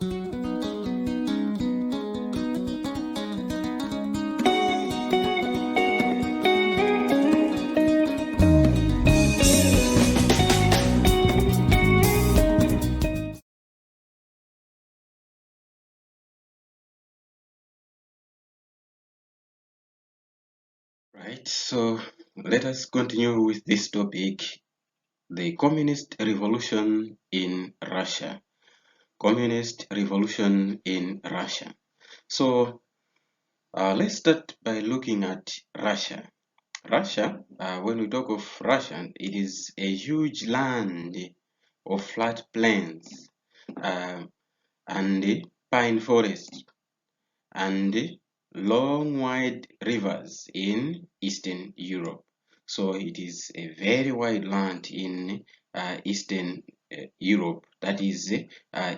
Right, so let us continue with this topic, the communist revolution in Russia. Communist revolution in Russia. So let's start by looking at Russia. Russia, when we talk of Russia, it is a huge land of flat plains uh, and pine forests and long wide rivers in Eastern Europe. So it is a very wide land in Eastern Europe, that is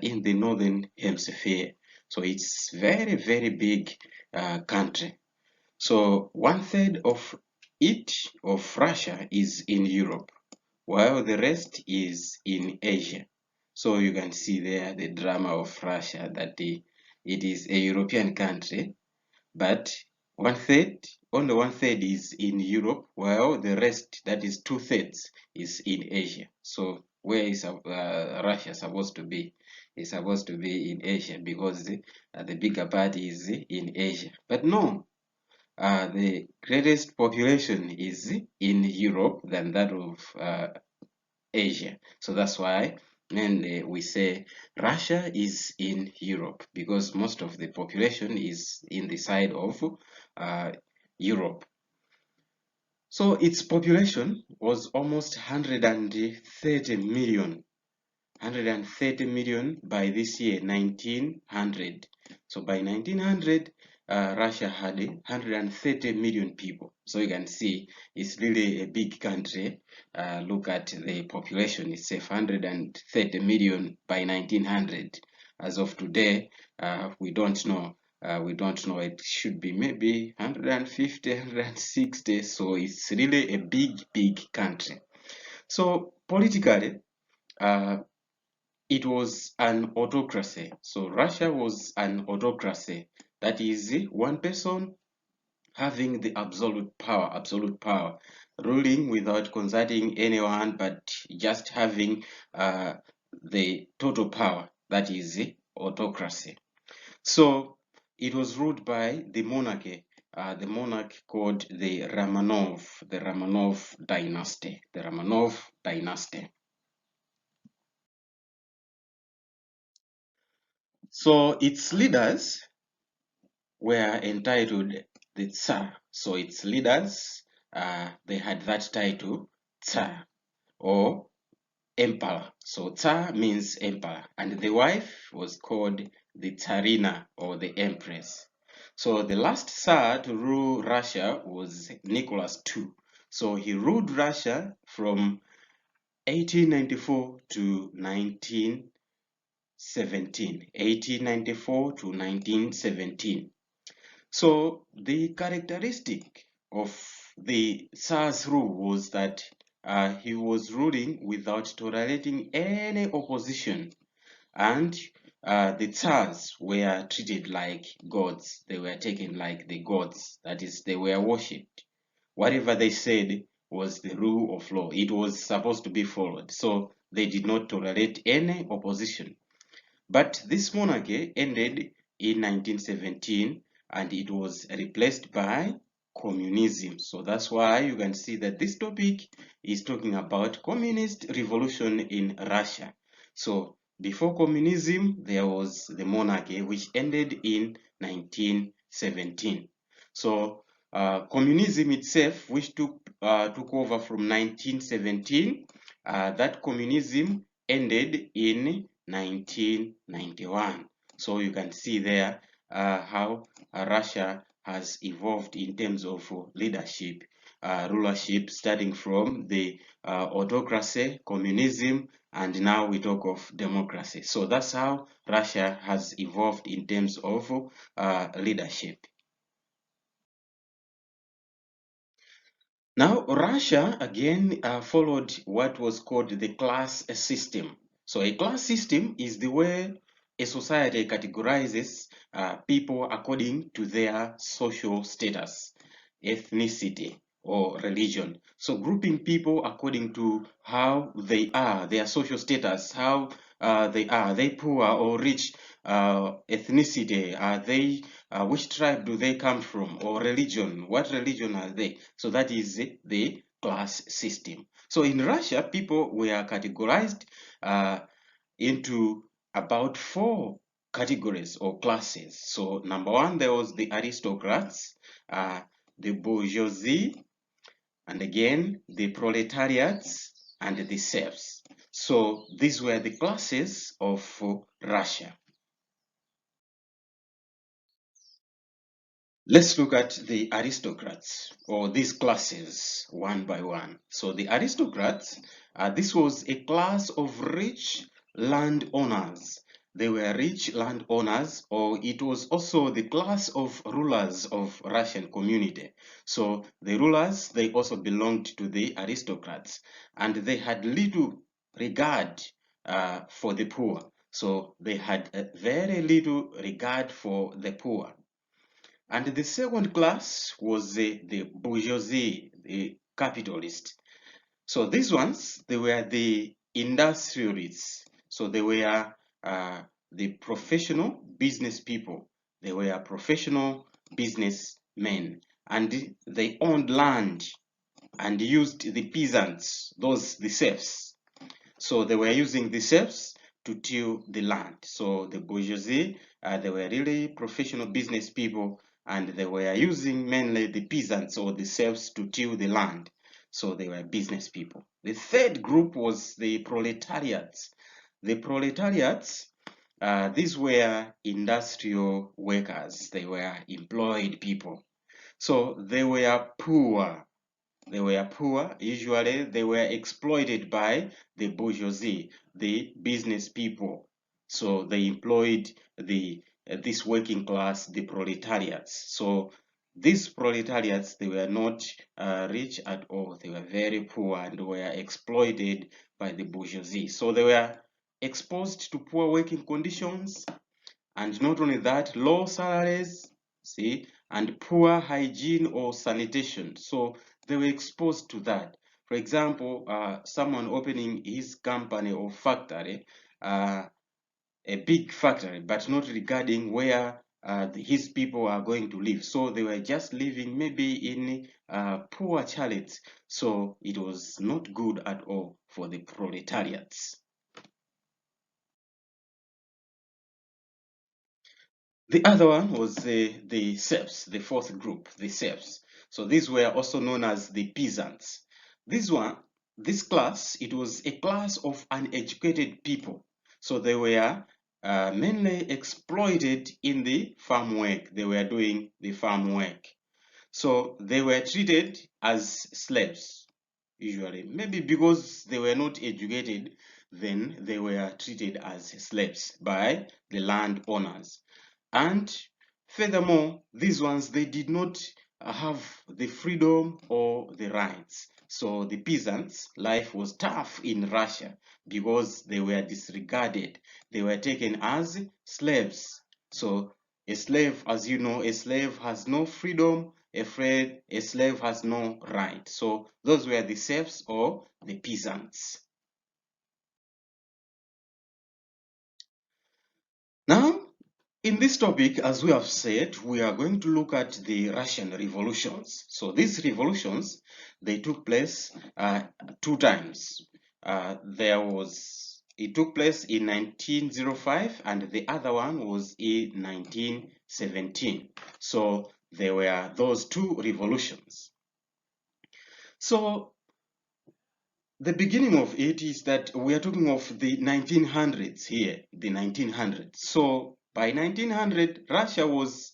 in the Northern Hemisphere. So it's very big country. So 1/3 of Russia is in Europe, while the rest is in Asia. So you can see there the drama of Russia, that it is a European country, but only 1/3 is in Europe, while the rest, that is 2/3, is in Asia. So where is Russia supposed to be? It's supposed to be in Asia, because the bigger part is in Asia. But no, the greatest population is in Europe than that of Asia. So that's why mainly we say Russia is in Europe, because most of the population is in the side of Europe. So its population was almost 130 million. 130 million by this year, 1900. So by 1900, Russia had 130 million people. So you can see it's really a big country. Look at the population itself, 130 million by 1900. As of today, we don't know. We don't know. It should be maybe 150, 160. So it's really a big country. So politically, it was an autocracy. So Russia was an autocracy. That is one person having the absolute power, ruling without consulting anyone, but just having the total power. That is autocracy. So it was ruled by the monarchy, the monarch called the Romanov dynasty, the Romanov dynasty. So its leaders were entitled the Tsar. So its leaders, they had that title, Tsar, or Emperor. So Tsar means emperor, and the wife was called the Tsarina, or the Empress. So the last Tsar to rule Russia was Nicholas II. So he ruled Russia from 1894 to 1917. 1894 to 1917. So the characteristic of the Tsar's rule was that he was ruling without tolerating any opposition, and the Tsars were treated like gods. They were taken like the gods, that is, they were worshipped. Whatever they said was the rule of law. It was supposed to be followed. So they did not tolerate any opposition. But this monarchy ended in 1917, and it was replaced by communism. So that's why you can see that this topic is talking about communist revolution in Russia. So before communism, there was the monarchy, which ended in 1917. So communism itself, which took over from 1917, that communism ended in 1991. So you can see there how Russia has evolved in terms of leadership, rulership, starting from the autocracy, communism, and now we talk of democracy. So that's how Russia has evolved in terms of leadership. Now, Russia again followed what was called the class system. So a class system is the way a society categorizes people according to their social status, ethnicity, or religion. So grouping people according to how they are, their social status, how are they poor or rich, ethnicity, are they, which tribe do they come from, or religion, what religion are they? So that is the class system. So in Russia, people were categorized into about 4 categories or classes. So number 1, there was the aristocrats, the bourgeoisie, and again the proletariats and the serfs. So these were the classes of Russia. Let's look at the aristocrats, or these classes, one by one. So the aristocrats, this was a class of rich landowners. They were rich landowners, or it was also the class of rulers of Russian community. So the rulers, they also belonged to the aristocrats, and they had little regard for the poor. So they had very little regard for the poor. And the second class was the bourgeoisie, the capitalist. So these ones, they were the industrialists. So they were the professional business people. They were professional businessmen. And they owned land and used the peasants, the serfs. So they were using the serfs to till the land. So the bourgeoisie, they were really professional business people, and they were using mainly the peasants or the serfs to till the land. So they were business people. The third group was the proletariats. The proletariats, these were industrial workers. They were employed people. So they were poor. They were poor. Usually, they were exploited by the bourgeoisie, the business people. So they employed this working class, the proletariats. So these proletariats, they were not rich at all. They were very poor and were exploited by the bourgeoisie. So they were exposed to poor working conditions, and not only that, low salaries, see, and poor hygiene or sanitation. So they were exposed to that. For example, someone opening his company or factory, a big factory, but not regarding where his people are going to live. So they were just living maybe in poor chalets. So it was not good at all for the proletariats. The other one was the serfs, the fourth group, the serfs. So these were also known as the peasants. This class, it was a class of uneducated people. So they were mainly exploited in the farm work. They were doing the farm work. So they were treated as slaves, usually. Maybe because they were not educated, then they were treated as slaves by the landowners. And furthermore, these ones, they did not have the freedom or the rights. So the peasants' life was tough in Russia because they were disregarded. They were taken as slaves. So a slave, as you know, a slave has no freedom, a slave has no right. So those were the serfs or the peasants. Now, in this topic, as we have said, we are going to look at the Russian revolutions. So these revolutions, they took place 2 times. It took place in 1905 and the other one was in 1917. So there were those 2 revolutions. So the beginning of it is that we are talking of the 1900s here, the 1900s. So by 1900, Russia was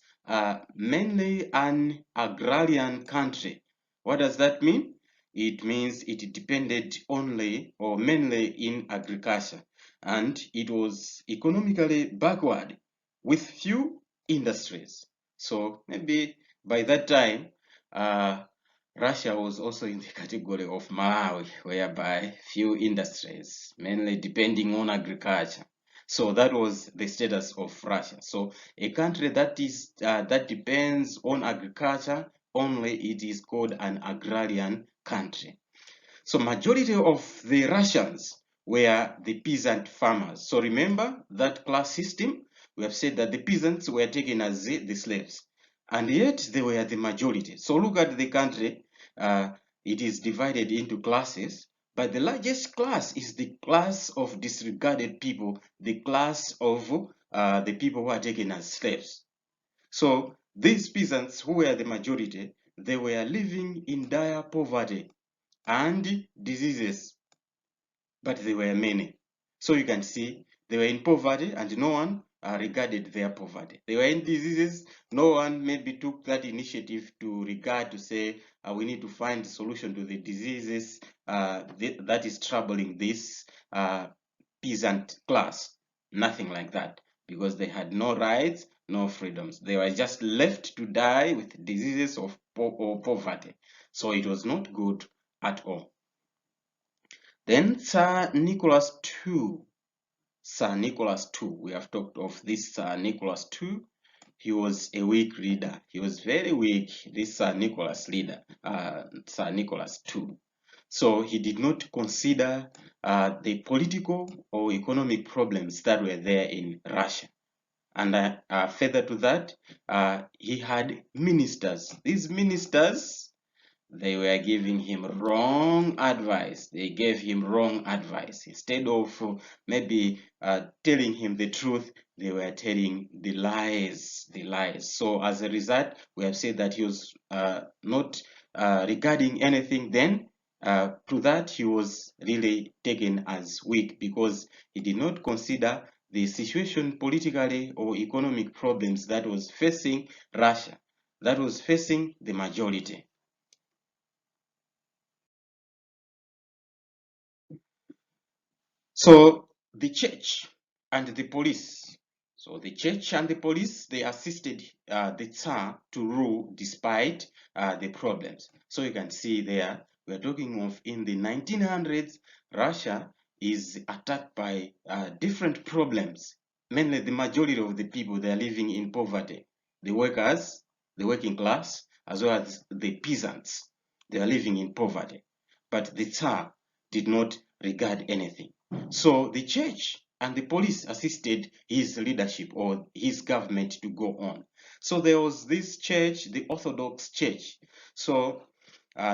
mainly an agrarian country. What does that mean? It means it depended only or mainly in agriculture, and it was economically backward with few industries. So maybe by that time, Russia was also in the category of Malawi, whereby few industries, mainly depending on agriculture. So that was the status of Russia. So a country that depends on agriculture only, it is called an agrarian country. So majority of the Russians were the peasant farmers. So remember that class system? We have said that the peasants were taken as the slaves, and yet they were the majority. So look at the country. It is divided into classes, but the largest class is the class of disregarded people, the class of the people who are taken as slaves. So these peasants, who were the majority, they were living in dire poverty and diseases, but they were many. So you can see they were in poverty and no one regarded their poverty. They were in diseases, no one maybe took that initiative to regard to say we need to find a solution to the diseases that is troubling this peasant class. Nothing like that, because they had no rights, no freedoms. They were just left to die with diseases of or poverty. So it was not good at all. Then Tsar Nicholas II. Sir Nicholas II. We have talked of this Sir Nicholas II. He was a weak leader. He was very weak, this Sir Nicholas Sir Nicholas II. So he did not consider the political or economic problems that were there in Russia. And further to that, he had ministers. These ministers, they were giving him wrong advice. They gave him wrong advice. Instead of maybe telling him the truth, they were telling the lies, the lies. So as a result, we have said that he was not regarding anything then. To that, he was really taken as weak because he did not consider the situation politically or economic problems that was facing Russia, that was facing the majority. So the church and the police. So the church and the police, they assisted the Tsar to rule despite the problems. So you can see there, we're talking of in the 1900s, Russia is attacked by different problems. Mainly the majority of the people, they are living in poverty. The workers, the working class, as well as the peasants, they are living in poverty. But the Tsar did not regard anything. So the church and the police assisted his leadership or his government to go on. So there was this church, the Orthodox Church. So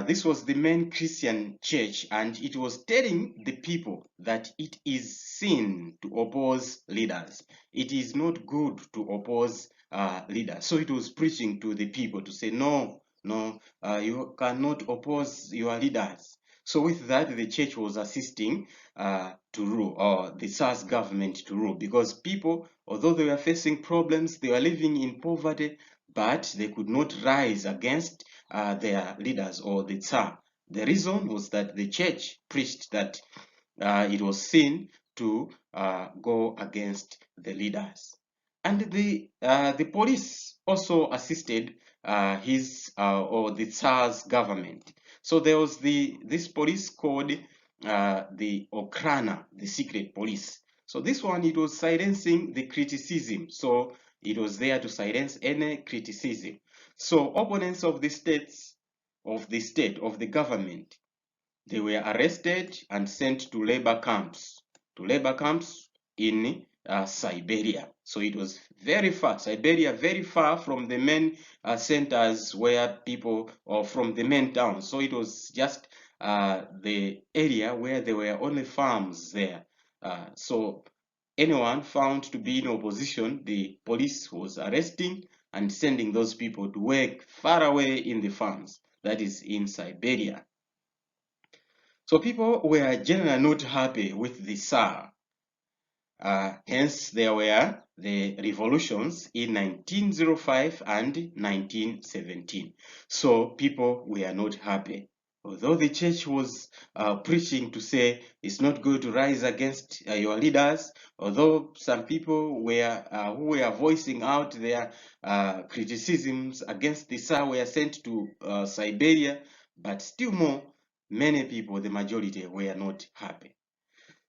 this was the main Christian church, and it was telling the people that it is sin to oppose leaders. It is not good to oppose leaders. So it was preaching to the people to say, no, no, you cannot oppose your leaders. So with that, the church was assisting to rule, or the Tsar's government to rule, because people, although they were facing problems, they were living in poverty, but they could not rise against their leaders or the Tsar. The reason was that the church preached that it was sin to go against the leaders. And the police also assisted his or the Tsar's government. So there was this police called the Okhrana, the secret police. So this one, it was silencing the criticism. So it was there to silence any criticism. So opponents of the of the government, they were arrested and sent to labor camps in Siberia. So it was very far, Siberia, very far from the main centers where people, or from the main towns. So it was just the area where there were only farms there. So anyone found to be in opposition, the police was arresting and sending those people to work far away in the farms, that is in Siberia. So people were generally not happy with the Tsar. Hence, there were the revolutions in 1905 and 1917. So people were not happy. Although the church was preaching to say it's not good to rise against your leaders, although some people were who were voicing out their criticisms against the Tsar were sent to Siberia, but still more, many people, the majority, were not happy.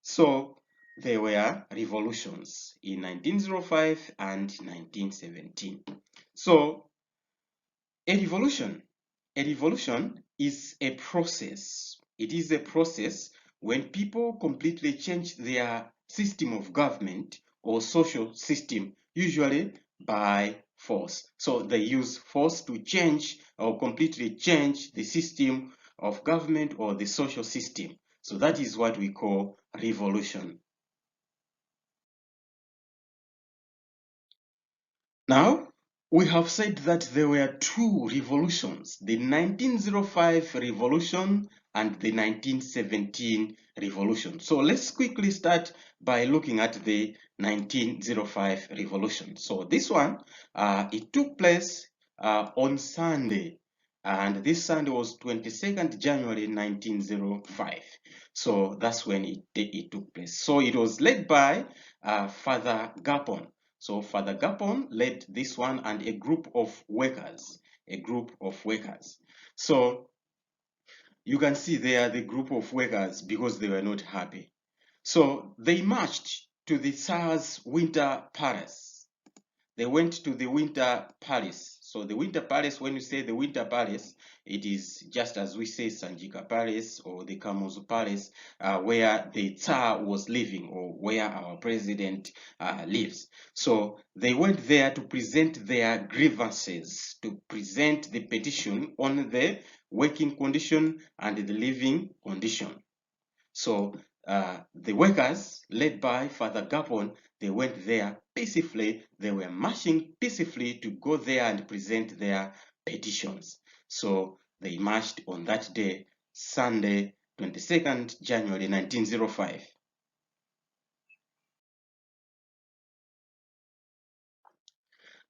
So there were revolutions in 1905 and 1917. So a revolution is a process. It is a process when people completely change their system of government or social system, usually by force. So they use force to change or completely change the system of government or the social system. So that is what we call revolution. Now, we have said that there were two revolutions, the 1905 revolution and the 1917 revolution. So let's quickly start by looking at the 1905 revolution. So this one, it took place on Sunday, and this Sunday was 22nd January 1905. So that's when it took place. So it was led by Father Gapon. So Father Gapon led this one and a group of workers, So you can see there the group of workers because they were not happy. So they marched to the Tsar's winter palace. They went to the Winter Palace. So the Winter Palace, when you say the Winter Palace, it is just as we say Sanjika Palace or the Kamuzu Palace, where the Tsar was living or where our president lives. So they went there to present their grievances, to present the petition on the working condition and the living condition. So the workers, led by Father Gapon, they went there peacefully. They were marching peacefully to go there and present their petitions. So they marched on that day, Sunday, 22nd January 1905.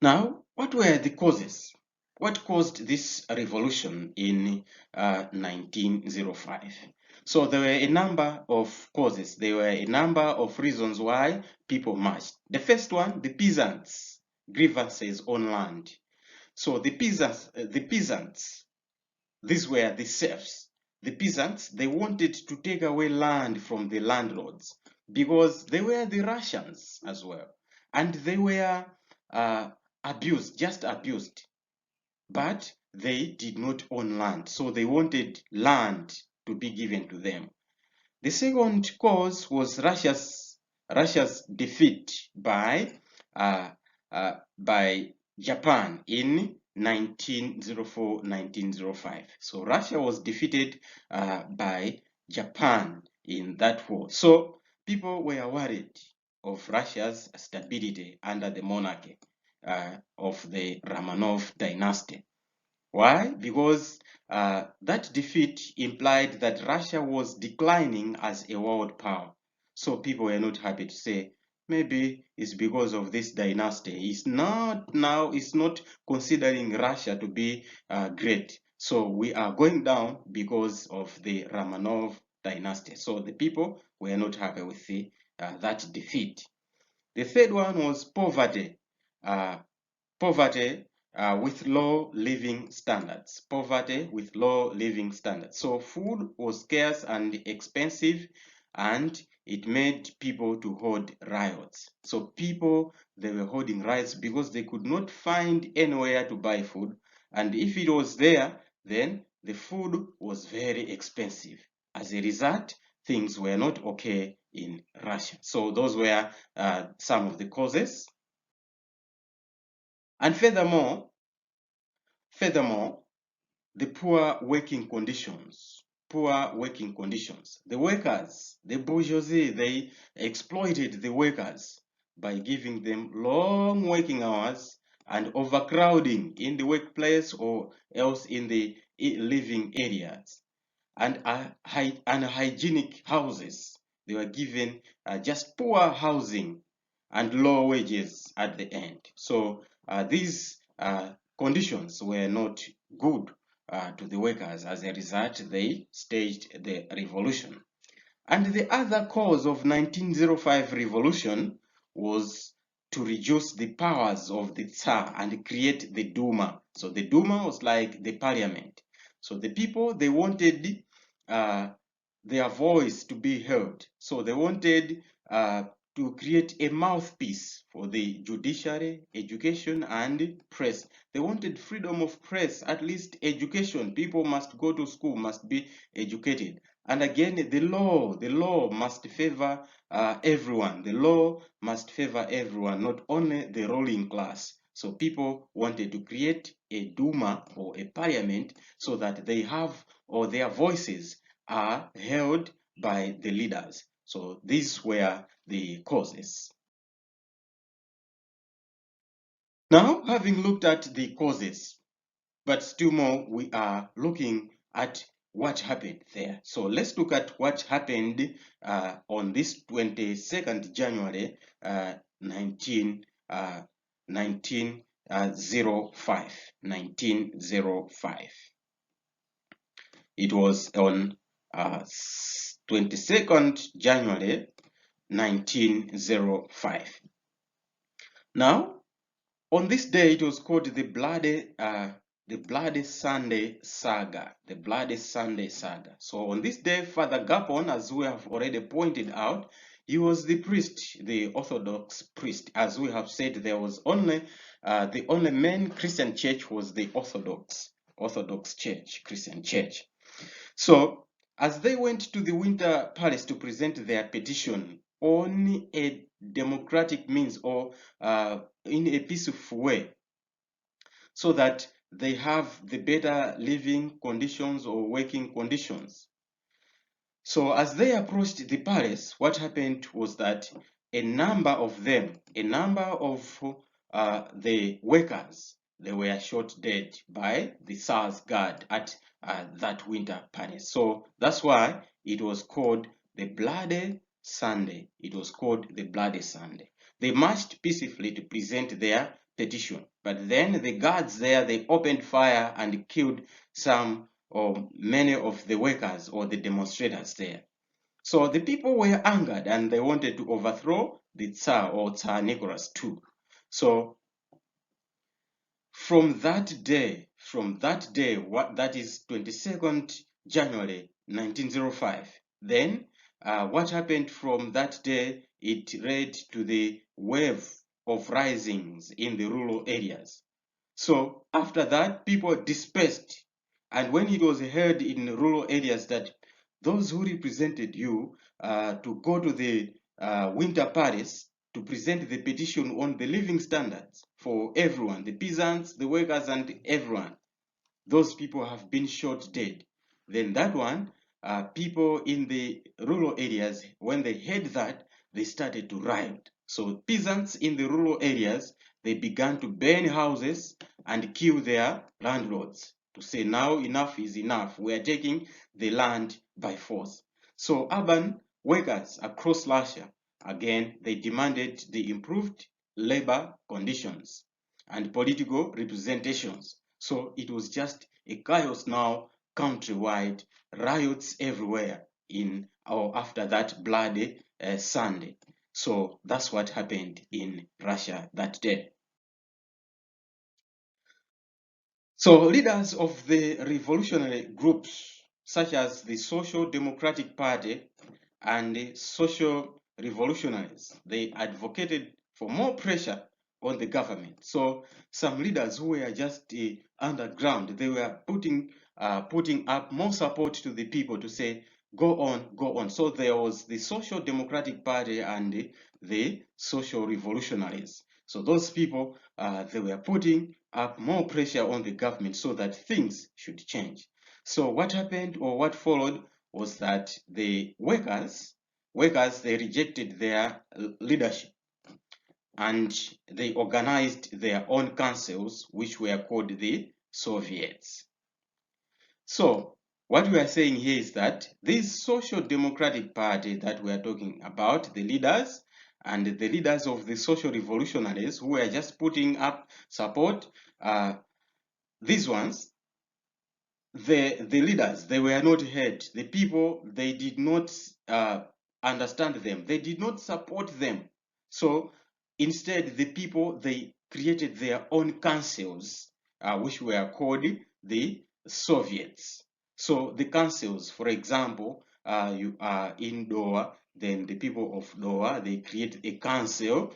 Now, what were the causes? What caused this revolution in 1905? So there were a number of causes. There were a number of reasons why people marched. The first one, the peasants' grievances on land. So the peasants, these were the serfs. The peasants, they wanted to take away land from the landlords because they were the Russians as well. And they were just abused. But they did not own land, so they wanted land to be given to them. The second cause was Russia's defeat by Japan in 1904-1905. So Russia was defeated by Japan in that war. So people were worried of Russia's stability under the monarchy of the Romanov dynasty. Why? Because that defeat implied that Russia was declining as a world power. So people were not happy to say, maybe it's because of this dynasty. It's not considering Russia to be great. So we are going down because of the Romanov dynasty. So the people were not happy with that defeat. The third one was poverty. Poverty with low living standards. Poverty with low living standards. So food was scarce and expensive, and it made people to hold riots. So people, they were holding riots because they could not find anywhere to buy food. And if it was there, then the food was very expensive. As a result, things were not okay in Russia. So those were some of the causes. And furthermore, the poor working conditions. The workers, the bourgeoisie, they exploited the workers by giving them long working hours and overcrowding in the workplace or else in the living areas. And unhygienic houses. They were given just poor housing and low wages at the end. So these conditions were not good to the workers. As a result, they staged the revolution. And the other cause of 1905 revolution was to reduce the powers of the Tsar and create the Duma. So the Duma was like the parliament. So the people, they wanted their voice to be heard. So they wanted to create a mouthpiece for the judiciary, education, and press. They wanted freedom of press, at least education. People must go to school, must be educated. And again, the law must favor everyone. The law must favor everyone, not only the ruling class. So people wanted to create a Duma or a parliament so that they have, or their voices are held by the leaders. So these were the causes. Now, having looked at the causes, but still more, we are looking at what happened there. So let's look at what happened on this 22nd January 1905. It was on 22nd January 1905. Now, on this day, it was called the Bloody Sunday Saga. The Bloody Sunday Saga. So on this day, Father Gapon, as we have already pointed out, he was the priest, the Orthodox priest. As we have said, there was only the only main Christian church was the Orthodox Church, Christian Church. So as they went to the Winter Palace to present their petition on a democratic means or in a peaceful way, so that they have the better living conditions or working conditions. So as they approached the palace, what happened was that a number of them, the workers, they were shot dead by the Tsar's guard at that Winter Palace. So that's why it was called the Bloody Sunday. It was called the Bloody Sunday. They marched peacefully to present their petition, but then the guards there, they opened fire and killed some or many of the workers or the demonstrators there. So the people were angered and they wanted to overthrow the Tsar or Tsar Nicholas II. So from that day, that is 22nd January 1905, then what happened from that day, it led to the wave of risings in the rural areas. So after that, people dispersed. And when it was heard in rural areas that those who represented you to go to the Winter Palace to present the petition on the living standards for everyone, the peasants, the workers, and everyone, those people have been shot dead. Then that one, people in the rural areas, when they heard that, they started to riot. So peasants in the rural areas, they began to burn houses and kill their landlords to say, now enough is enough. We are taking the land by force. So urban workers across Russia, again, they demanded the improved labor conditions and political representations. So it was just a chaos now, countrywide, riots everywhere in or after that bloody Sunday. So that's what happened in Russia that day. So leaders of the revolutionary groups, such as the Social Democratic Party and the Social Revolutionaries, they advocated for more pressure on the government. So some leaders who were just underground, they were putting up more support to the people to say, go on, go on. So there was the Social Democratic Party and the Social Revolutionaries. So those people, they were putting up more pressure on the government so that things should change. So what happened or what followed was that the workers, they rejected their leadership and they organized their own councils, which were called the Soviets. So what we are saying here is that this Social Democratic Party that we are talking about, the leaders and the leaders of the social revolutionaries who were just putting up support, these ones, the leaders, they were not heard. The people, they did not understand them. They did not support them. So instead, the people, they created their own councils, which were called the Soviets. So the councils, for example, you are in Doha, then the people of Doha, they create a council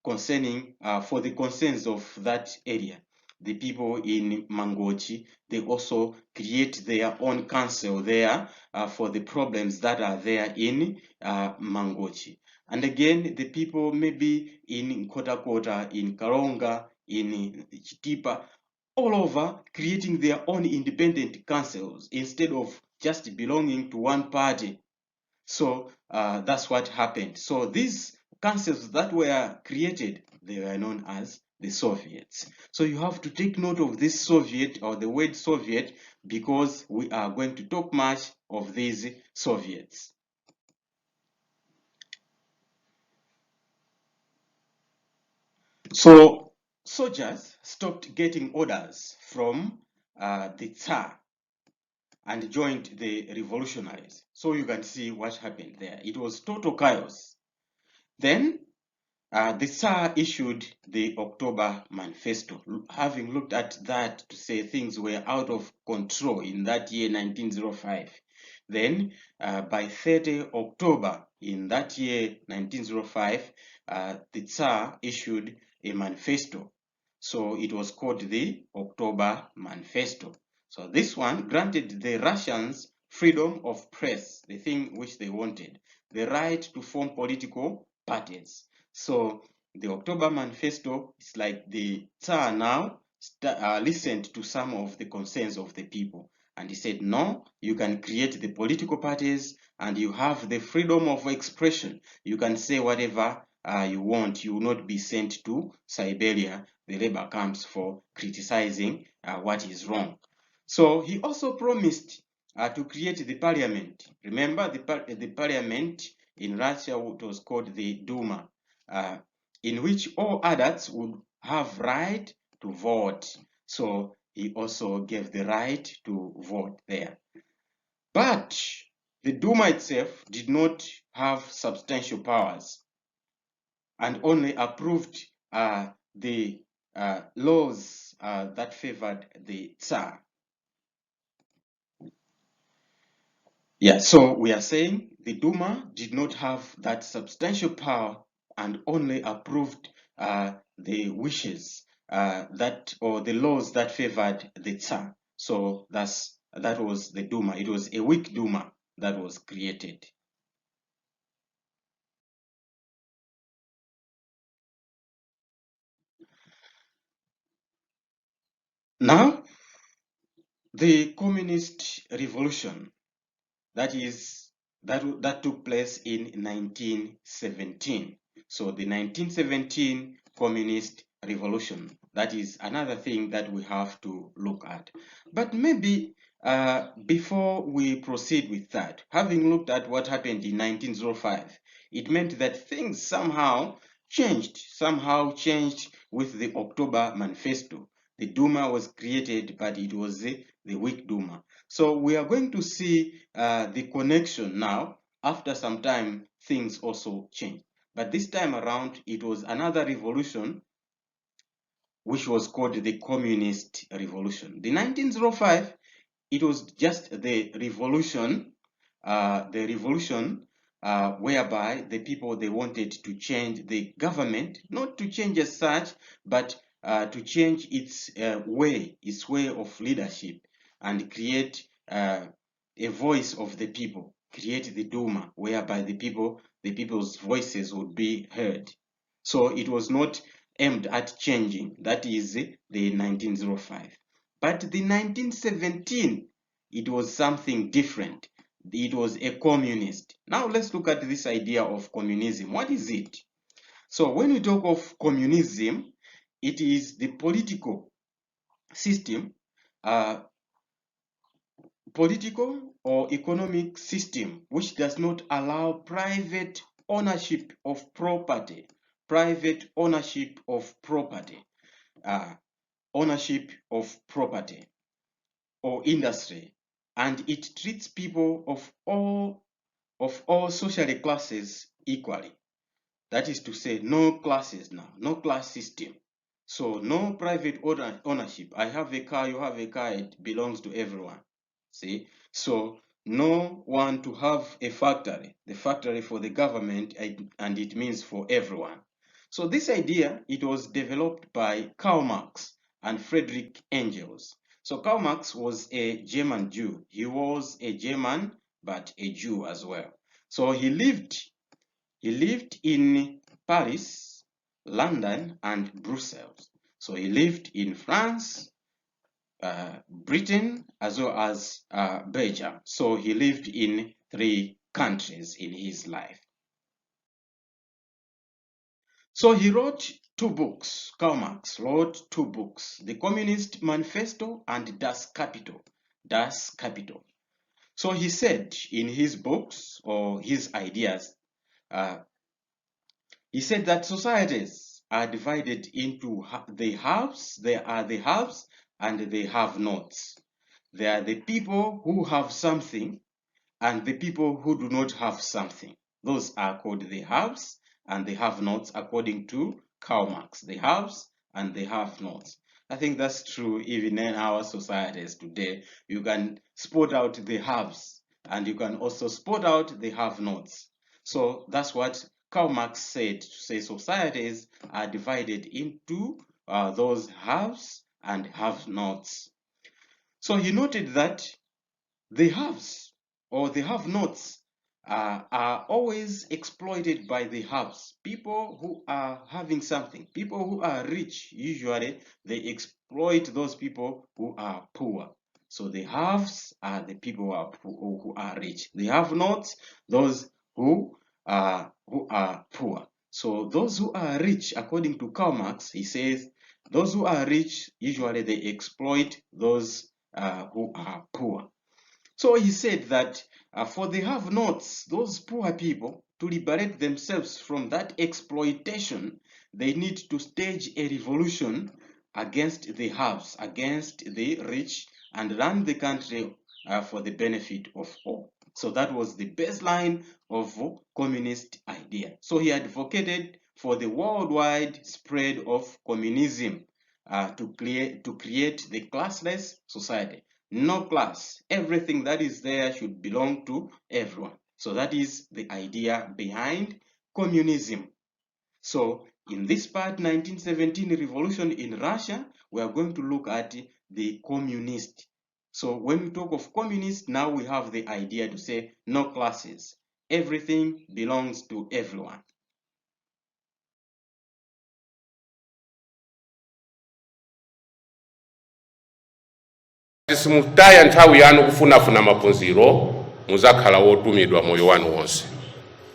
concerning for the concerns of that area. The people in Mangochi, they also create their own council there for the problems that are there in Mangochi. And again, the people maybe in Kota, in Karonga, in Chitipa, all over creating their own independent councils instead of just belonging to one party. So that's what happened. So these councils that were created, they were known as the Soviets. So you have to take note of this Soviet or the word Soviet because we are going to talk much of these Soviets. So soldiers stopped getting orders from the Tsar and joined the revolutionaries. So you can see what happened there. It was total chaos. Then the Tsar issued the October Manifesto, having looked at that to say things were out of control in that year 1905. Then by 30 October in that year 1905, the Tsar issued a manifesto. So it was called the October Manifesto. So this one granted the Russians freedom of press, the thing which they wanted, the right to form political parties. So the October Manifesto is like the Tsar now listened to some of the concerns of the people. And he said, no, you can create the political parties and you have the freedom of expression. You can say whatever you want. You will not be sent to Siberia, the labor camps, for criticizing what is wrong. So he also promised to create the parliament. Remember, the parliament in Russia was called the Duma, in which all adults would have right to vote. So he also gave the right to vote there. But the Duma itself did not have substantial powers and only approved the laws that favored the Tsar. Yeah, so we are saying the Duma did not have that substantial power and only approved the wishes that or the laws that favored the Tsar. So that was the Duma. It was a weak Duma that was created. Now, the communist revolution that took place in 1917. So the 1917 communist revolution, that is another thing that we have to look at. But maybe before we proceed with that, having looked at what happened in 1905, it meant that things somehow changed with the October Manifesto. The Duma was created, but it was the weak Duma. So we are going to see the connection now. After some time, things also changed. But this time around, it was another revolution, which was called the Communist Revolution. The 1905, it was just the revolution, whereby the people, they wanted to change the government, not to change as such, but to change its way of leadership and create a voice of the people, create the Duma, whereby the people's voices would be heard. So it was not aimed at changing. That is the 1905. But the 1917, it was something different. It was a communist. Now let's look at this idea of communism. What is it? So when we talk of communism, it is the political system, political or economic system which does not allow private ownership of property, ownership of property or industry, and it treats people of all social classes equally. That is to say, no classes now, no class system. So no private ownership. I have a car, you have a car, it belongs to everyone. See? So no one to have a factory, the factory for the government, and it means for everyone. So this idea, it was developed by Karl Marx and Friedrich Engels. So Karl Marx was a German Jew. He was a German, but a Jew as well. So he lived in Paris, London, and Brussels. So he lived in France, Britain, as well as Belgium. So he lived in 3 countries in his life. So he wrote 2 books. Karl Marx wrote 2 books, The Communist Manifesto and Das Kapital. Das Kapital. So he said in his books, or his ideas, he said that societies are divided into the haves, there are the haves and the have-nots. There are the people who have something and the people who do not have something. Those are called the haves and the have-nots according to Karl Marx. The haves and the have-nots. I think that's true even in our societies today. You can spot out the haves and you can also spot out the have-nots. So that's what Karl Marx said, to say societies are divided into those haves and have-nots. So he noted that the haves or the have-nots are always exploited by the haves. People who are having something, people who are rich, usually they exploit those people who are poor. So the haves are the people who are rich. The have-nots, those who are poor. So those who are rich, according to Karl Marx, he says, those who are rich, usually they exploit those who are poor. So he said that for the have-nots, those poor people, to liberate themselves from that exploitation, they need to stage a revolution against the haves, against the rich, and run the country for the benefit of all. So that was the baseline of communist idea. So he advocated for the worldwide spread of communism to create the classless society. No class. Everything that is there should belong to everyone. So that is the idea behind communism. So in this part, 1917 revolution in Russia, we are going to look at the communist. So when we talk of communist, now we have the idea to say no classes. Everything belongs to everyone. Simutaya nthawi yanu kufunafuna maphunziro muzakhala wotumidwa moyo wanu wonse.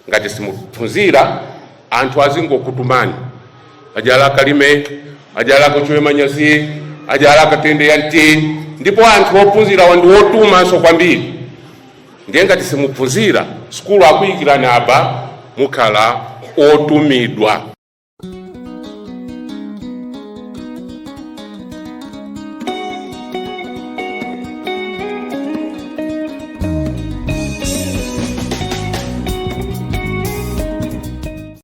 Ngati simuphunzira anthu azingokutumani, ajala kalime, ajala kuchwe manyazi, ajala katende yanti, ndipo anthu ophunzira wandi wotumanso kwambiri. Ndiye ngati simuphunzira, skulu akuyikirani apa mukhala otumidwa.